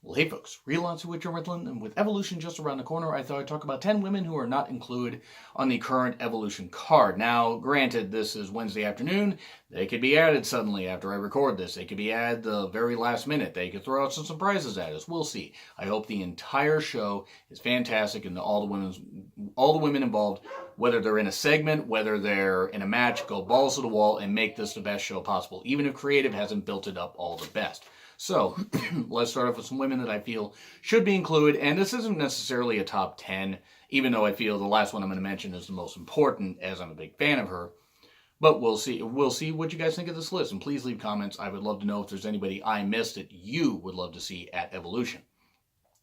Well, hey folks, real on to Witcher Midland, and with Evolution just around the corner, I thought I'd talk about 10 women who are not included on the current Evolution card. Now, granted, this is Wednesday afternoon. They could be added suddenly after I record this. They could be added the very last minute. They could throw out some surprises at us. We'll see. I hope the entire show is fantastic and all the women involved, whether they're in a segment, whether they're in a match, go balls to the wall and make this the best show possible, even if creative hasn't built it up all the best. So, let's start off with some women that I feel should be included, and this isn't necessarily a top 10, even though I feel the last one I'm going to mention is the most important, as I'm a big fan of her. But we'll see what you guys think of this list, and please leave comments. I would love to know if there's anybody I missed that you would love to see at Evolution.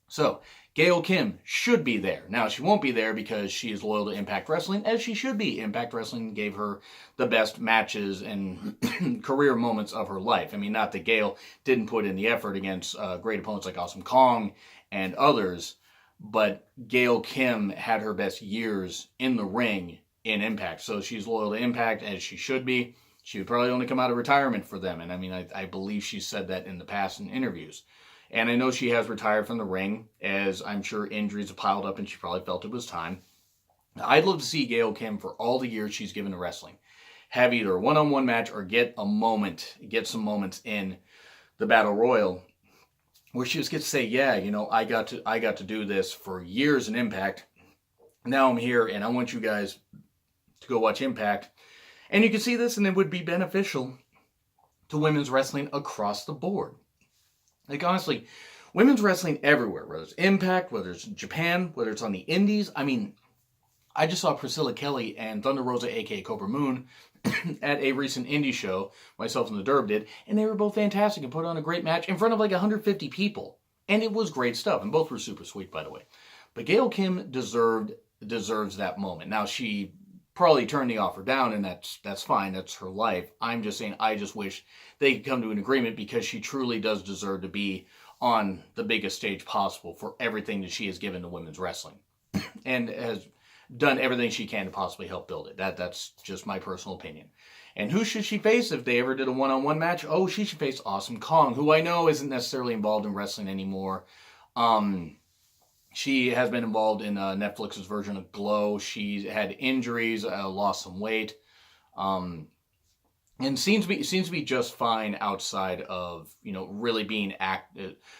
So, Gail Kim should be there. Now, she won't be there because she is loyal to Impact Wrestling, as she should be. Impact Wrestling gave her the best matches and career moments of her life. I mean, not that Gail didn't put in the effort against great opponents like Awesome Kong and others, but Gail Kim had her best years in the ring in Impact. So she's loyal to Impact, as she should be. She would probably only come out of retirement for them. And I mean, I believe she said that in the past in interviews. And I know she has retired from the ring, as I'm sure injuries have piled up and she probably felt it was time. I'd love to see Gail Kim, for all the years she's given to wrestling, have either a one-on-one match or get some moments in the Battle Royal where she just gets to say, yeah, you know, I got to do this for years in Impact. Now I'm here and I want you guys to go watch Impact. And you can see this, and it would be beneficial to women's wrestling across the board. Like, honestly, women's wrestling everywhere, whether it's Impact, whether it's Japan, whether it's on the Indies. I mean, I just saw Priscilla Kelly and Thunder Rosa, a.k.a. Cobra Moon, at a recent indie show, myself and the Derb did, and they were both fantastic and put on a great match in front of like 150 people. And it was great stuff, and both were super sweet, by the way. But Gail Kim deserves that moment. Now, she probably turned the offer down, and that's fine. That's her life. I'm just saying, I just wish they could come to an agreement, because she truly does deserve to be on the biggest stage possible for everything that she has given to women's wrestling, and has done everything she can to possibly help build it. That's just my personal opinion. And who should she face if they ever did a one-on-one match? Oh, she should face Awesome Kong, who I know isn't necessarily involved in wrestling anymore. She has been involved in Netflix's version of Glow. She had injuries, lost some weight, and seems to be just fine outside of, you know, really being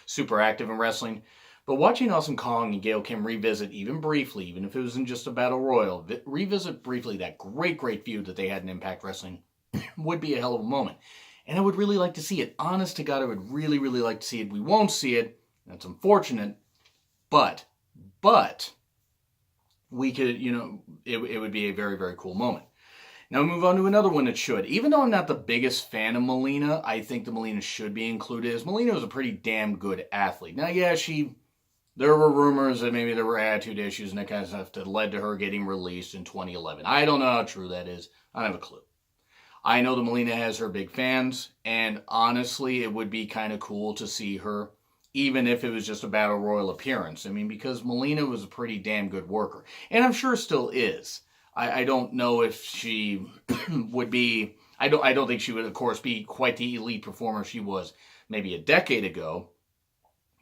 super active in wrestling. But watching Awesome Kong and Gail Kim revisit, even briefly, even if it wasn't just a battle royal, revisit briefly that great feud that they had in Impact Wrestling would be a hell of a moment. And I would really like to see it. Honest to God, I would really like to see it. We won't see it. That's unfortunate. But we could, you know, it would be a very cool moment. Now we move on to another one that should. Even though I'm not the biggest fan of Melina, I think the Melina should be included, as Melina was a pretty damn good athlete. Now, yeah, there were rumors that maybe there were attitude issues and that kind of stuff that led to her getting released in 2011. I don't know how true that is. I don't have a clue. I know that Melina has her big fans, and honestly, it would be kind of cool to see her, even if it was just a Battle Royal appearance. I mean, because Melina was a pretty damn good worker. And I'm sure still is. I don't know if she would be... I don't think she would, of course, be quite the elite performer she was maybe a decade ago,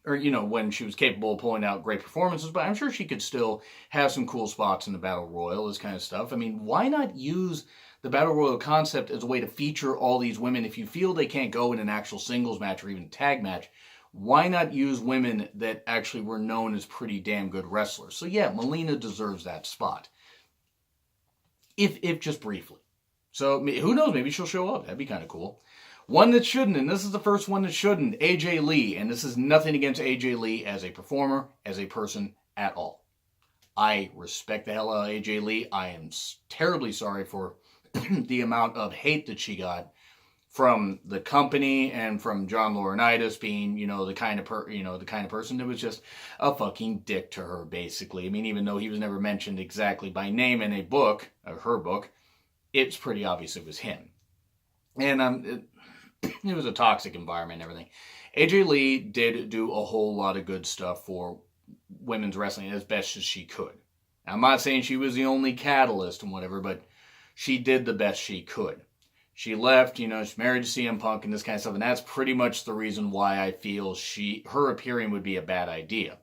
or, you know, when she was capable of pulling out great performances, but I'm sure she could still have some cool spots in the Battle Royal, this kind of stuff. I mean, why not use the Battle Royal concept as a way to feature all these women? If you feel they can't go in an actual singles match or even tag match, why not use women that actually were known as pretty damn good wrestlers? So yeah, Melina deserves that spot. If just briefly. So who knows, maybe she'll show up. That'd be kind of cool. One that shouldn't, and this is the first one that shouldn't, AJ Lee. And this is nothing against AJ Lee as a performer, as a person at all. I respect the hell out of AJ Lee. I am terribly sorry for the amount of hate that she got from the company and from John Laurinaitis being, you know, the kind of person that was just a fucking dick to her, basically. I mean, even though he was never mentioned exactly by name in a book, or her book, it's pretty obvious it was him. And it was a toxic environment and everything. AJ Lee did do a whole lot of good stuff for women's wrestling as best as she could. I'm not saying she was the only catalyst and whatever, but she did the best she could. She left, she's married to CM Punk and this kind of stuff, and that's pretty much the reason why I feel her appearing would be a bad idea.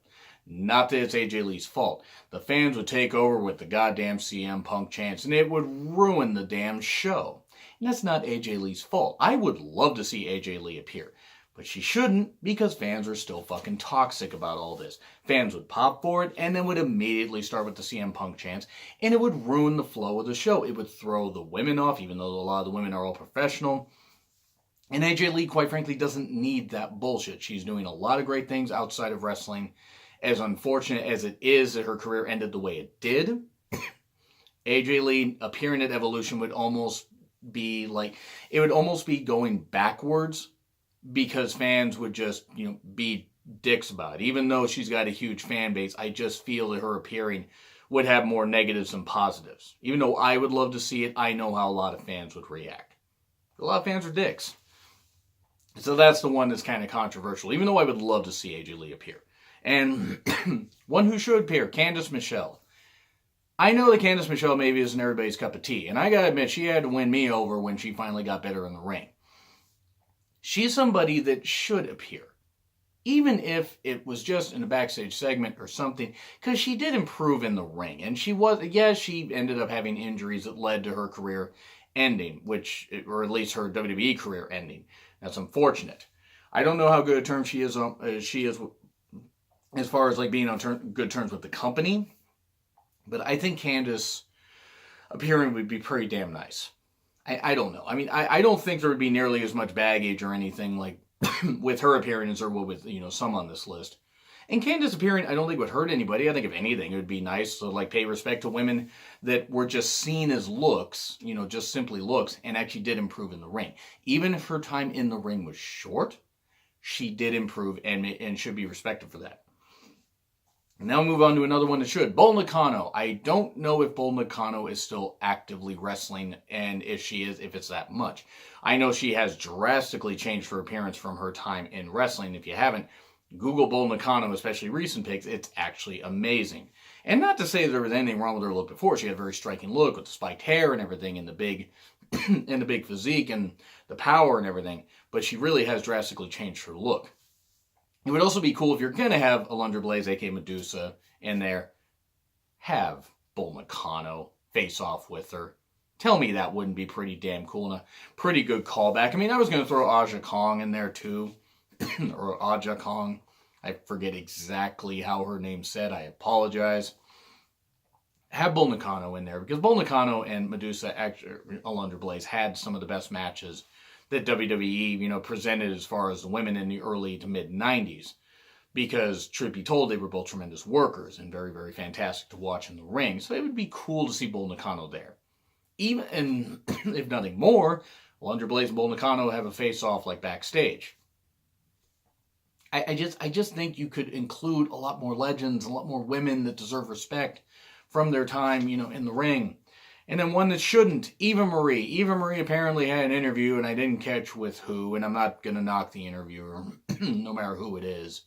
Not that it's AJ Lee's fault. The fans would take over with the goddamn CM Punk chants, and it would ruin the damn show. And that's not AJ Lee's fault. I would love to see AJ Lee appear. But she shouldn't, because fans are still fucking toxic about all this. Fans would pop for it, and then would immediately start with the CM Punk chants, and it would ruin the flow of the show. It would throw the women off, even though a lot of the women are all professional. And AJ Lee, quite frankly, doesn't need that bullshit. She's doing a lot of great things outside of wrestling. As unfortunate as it is that her career ended the way it did, AJ Lee appearing at Evolution would almost be going backwards, because fans would just, be dicks about it. Even though she's got a huge fan base, I just feel that her appearing would have more negatives than positives. Even though I would love to see it, I know how a lot of fans would react. A lot of fans are dicks. So that's the one that's kind of controversial, even though I would love to see AJ Lee appear. And one who should appear, Candice Michelle. I know that Candice Michelle maybe isn't everybody's cup of tea, and I gotta admit, she had to win me over when she finally got better in the ring. She's somebody that should appear, even if it was just in a backstage segment or something, because she did improve in the ring. And she ended up having injuries that led to her career ending, or at least her WWE career ending. That's unfortunate. I don't know how good a term she is as far as being on good terms with the company, but I think Candice appearing would be pretty damn nice. I don't know. I mean, I don't think there would be nearly as much baggage or anything with her appearing as there would with, some on this list. And Candice appearing, I don't think would hurt anybody. I think if anything, it would be nice to pay respect to women that were just seen as looks, just simply looks, and actually did improve in the ring. Even if her time in the ring was short, she did improve and should be respected for that. And now we'll move on to another one that should. Bull Nakano. I don't know if Bull Nakano is still actively wrestling, and if she is, if it's that much. I know she has drastically changed her appearance from her time in wrestling. If you haven't, Google Bull Nakano, especially recent pics. It's actually amazing. And not to say there was anything wrong with her look before. She had a very striking look with the spiked hair and everything, and the big and the big physique and the power and everything. But she really has drastically changed her look. It would also be cool if you're going to have Alundra Blaze, aka Medusa, in there, have Bull Nakano face off with her. Tell me that wouldn't be pretty damn cool and a pretty good callback. I mean, I was going to throw Aja Kong in there too, or Aja Kong. I forget exactly how her name's said. I apologize. Have Bull Nakano in there, because Bull Nakano and Medusa, Alundra Blaze, had some of the best matches that WWE, presented as far as the women in the early to mid 90s. Because, truth be told, they were both tremendous workers and very, very fantastic to watch in the ring. So it would be cool to see Bull Nakano there. Even, and if nothing more, Alundra Blaze and Bull Nakano have a face-off backstage. I just think you could include a lot more legends, a lot more women that deserve respect from their time, in the ring. And then one that shouldn't, Eva Marie. Eva Marie apparently had an interview, and I didn't catch with who, and I'm not going to knock the interviewer, no matter who it is,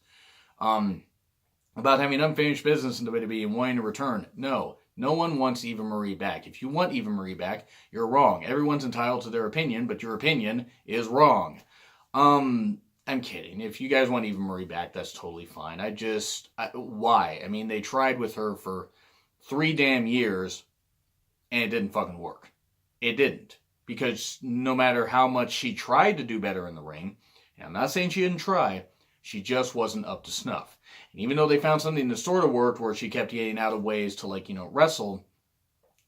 about having unfinished business in WWE and wanting to return. No one wants Eva Marie back. If you want Eva Marie back, you're wrong. Everyone's entitled to their opinion, but your opinion is wrong. I'm kidding. If you guys want Eva Marie back, that's totally fine. Why? I mean, they tried with her for 3 damn years, and it didn't fucking work. It didn't. Because no matter how much she tried to do better in the ring, and I'm not saying she didn't try, she just wasn't up to snuff. And even though they found something that sort of worked, where she kept getting out of ways to wrestle,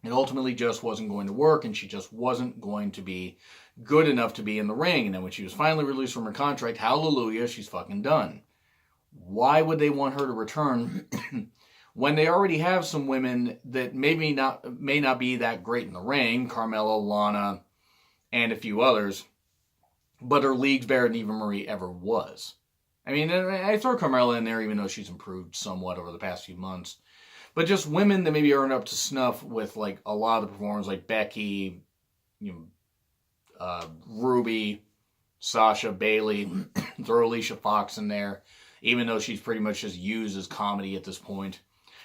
it ultimately just wasn't going to work, and she just wasn't going to be good enough to be in the ring. And then when she was finally released from her contract, hallelujah, she's fucking done. Why would they want her to return when they already have some women that may not be that great in the ring, Carmella, Lana, and a few others, but are leagues better than Eva Marie ever was? I mean, I throw Carmella in there, even though she's improved somewhat over the past few months. But just women that maybe aren't up to snuff with a lot of the performers, like Becky, Ruby, Sasha, Bayley, throw Alicia Fox in there, even though she's pretty much just used as comedy at this point.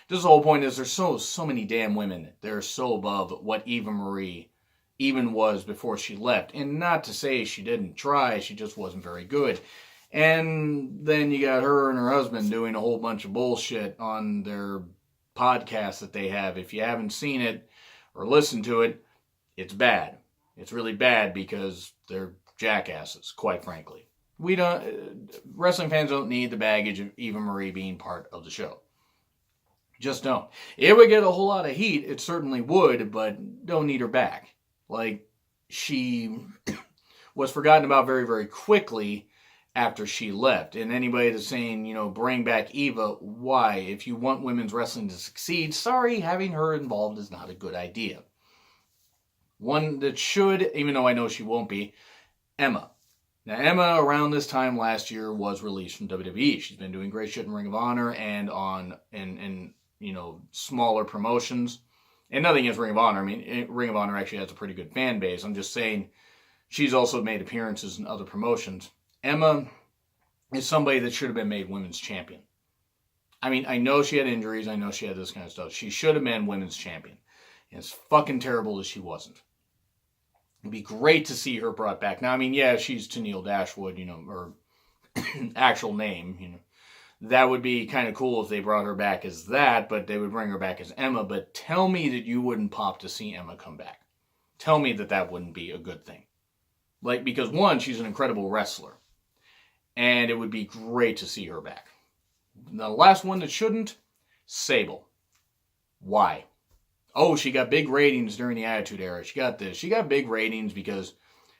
Just the whole point is there's so many damn women that are so above what Eva Marie even was before she left. And not to say she didn't try, she just wasn't very good. And then you got her and her husband doing a whole bunch of bullshit on their podcast that they have. If you haven't seen it or listened to it, it's bad. It's really bad because they're jackasses, quite frankly. Wrestling fans don't need the baggage of Eva Marie being part of the show. Just don't. It would get a whole lot of heat, it certainly would, but don't need her back. Like, she was forgotten about very, very quickly after she left. And anybody that's saying, bring back Eva, why? If you want women's wrestling to succeed, sorry, having her involved is not a good idea. One that should, even though I know she won't be, Emma. Now, Emma, around this time last year, was released from WWE. She's been doing great shit in Ring of Honor and in smaller promotions. And nothing against Ring of Honor. I mean, Ring of Honor actually has a pretty good fan base. I'm just saying she's also made appearances in other promotions. Emma is somebody that should have been made women's champion. I mean, I know she had injuries. I know she had this kind of stuff. She should have been women's champion. And it's fucking terrible that she wasn't. It'd be great to see her brought back. Now, I mean, yeah, she's Tenille Dashwood, her actual name, That would be kind of cool if they brought her back as that, but they would bring her back as Emma. But tell me that you wouldn't pop to see Emma come back. Tell me that wouldn't be a good thing. Because one, she's an incredible wrestler. And it would be great to see her back. The last one that shouldn't, Sable. Why? Oh, she got big ratings during the Attitude Era. She got this. She got big ratings because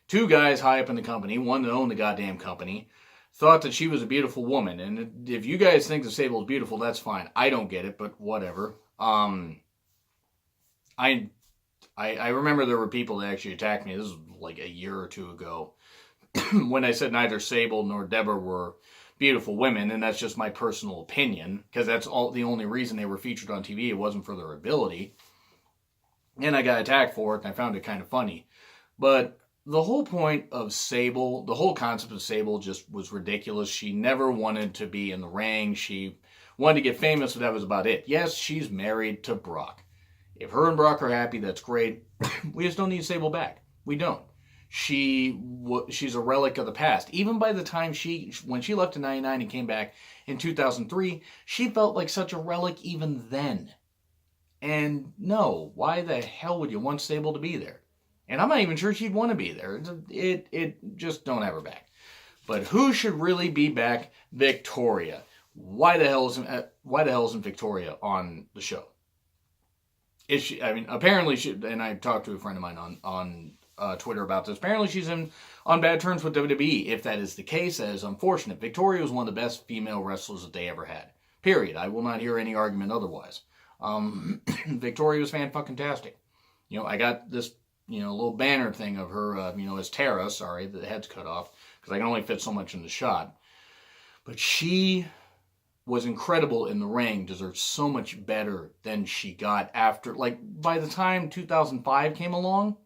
two guys high up in the company, one that owned the goddamn company, thought that she was a beautiful woman. And if you guys think that Sable is beautiful, that's fine. I don't get it, but whatever. I remember there were people that actually attacked me. This was like a year or two ago when I said neither Sable nor Deborah were beautiful women, and that's just my personal opinion because that's the only reason they were featured on TV. It wasn't for their ability. And I got attacked for it, and I found it kind of funny. But the whole point of Sable, the whole concept of Sable just was ridiculous. She never wanted to be in the ring. She wanted to get famous, but that was about it. Yes, she's married to Brock. If her and Brock are happy, that's great. We just don't need Sable back. We don't. She's a relic of the past. Even by the time when she left in 99 and came back in 2003, she felt like such a relic even then. And no, why the hell would you want Sable to be there? And I'm not even sure she'd want to be there. It just don't have her back. But who should really be back? Victoria. Why the hell isn't Victoria on the show? Is she? I mean, apparently she. And I talked to a friend of mine on Twitter about this. Apparently she's on bad terms with WWE. If that is the case, that is unfortunate. Victoria was one of the best female wrestlers that they ever had. Period. I will not hear any argument otherwise. Victoria was fan-fucking-tastic. I got this, little banner thing of her, as Tara. Sorry, the head's cut off because I can only fit so much in the shot. But she was incredible in the ring, deserved so much better than she got after, by the time 2005 came along,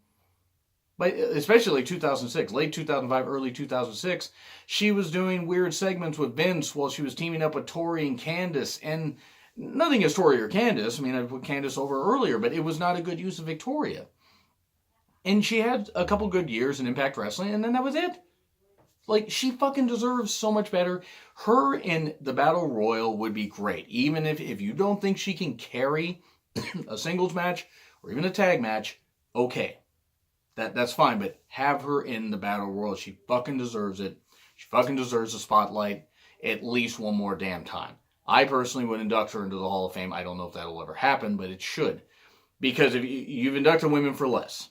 especially 2006, late 2005, early 2006, she was doing weird segments with Vince while she was teaming up with Tori and Candice, and nothing against Tori or Candice. I mean, I put Candice over earlier, but it was not a good use of Victoria. And she had a couple good years in Impact Wrestling, and then that was it. She fucking deserves so much better. Her in the Battle Royal would be great. Even if you don't think she can carry a singles match or even a tag match, okay. That's fine, but have her in the Battle Royal. She fucking deserves it. She fucking deserves the spotlight at least one more damn time. I personally would induct her into the Hall of Fame. I don't know if that'll ever happen, but it should. Because if you've inducted women for less.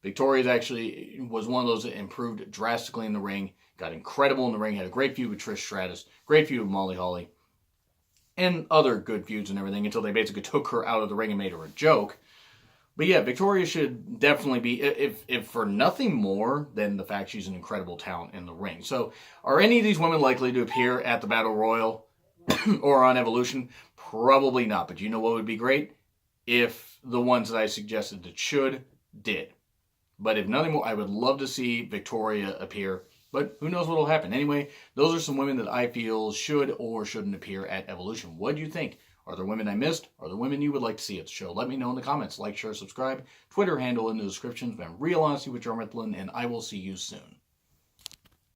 Victoria actually was one of those that improved drastically in the ring, got incredible in the ring, had a great feud with Trish Stratus, great feud with Molly Holly, and other good feuds and everything until they basically took her out of the ring and made her a joke. But yeah, Victoria should definitely be, if for nothing more than the fact she's an incredible talent in the ring. So are any of these women likely to appear at the Battle Royal or on Evolution? Probably not. But you know what would be great? If the ones that I suggested that should, did. But if nothing more, I would love to see Victoria appear. But who knows what will happen. Anyway, those are some women that I feel should or shouldn't appear at Evolution. What do you think? Are there women I missed? Are there women you would like to see at the show? Let me know in the comments. Like, share, subscribe. Twitter handle in the description. It's been real honesty with Joe Ritlin, and I will see you soon.